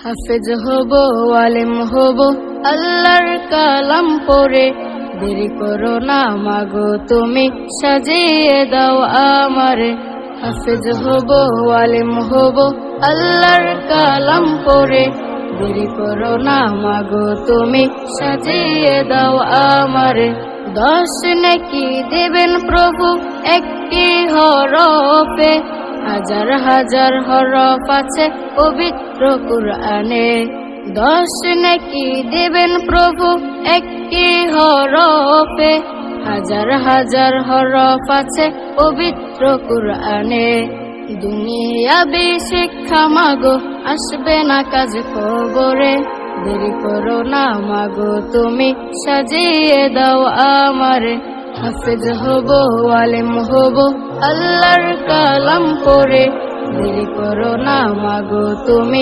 হাফেজ হব, আলেম হব, আল্লাহর কালাম পড়ে। দেরি করো না মাগো তুমি, সাজিয়ে দাও আমারে। হাফেজ হব, আলেম হব, আল্লাহর কালাম পড়ে। দেরি করো না মাগো তুমি, সাজিয়ে দাও আমারে। 10 নেকি দেবেন প্রভু একটি হরফে, হাজার হাজার হরফ আছে পবিত্র কুরআনে। 10 নেকি দেবেন প্রভু একটি হরফে, হাজার হাজার হরফ আছে পবিত্র কুরআনে। দুনিয়াবি শিক্ষা মাগো আসবে না কাজ কবরে। দেরি করো না মাগো তুমি, সাজিয়ে দাও আমারে। হাফেজ হব, আলেম হব, আল্লাহর কালাম পড়ে। দেরি করো না মাগো তুমি।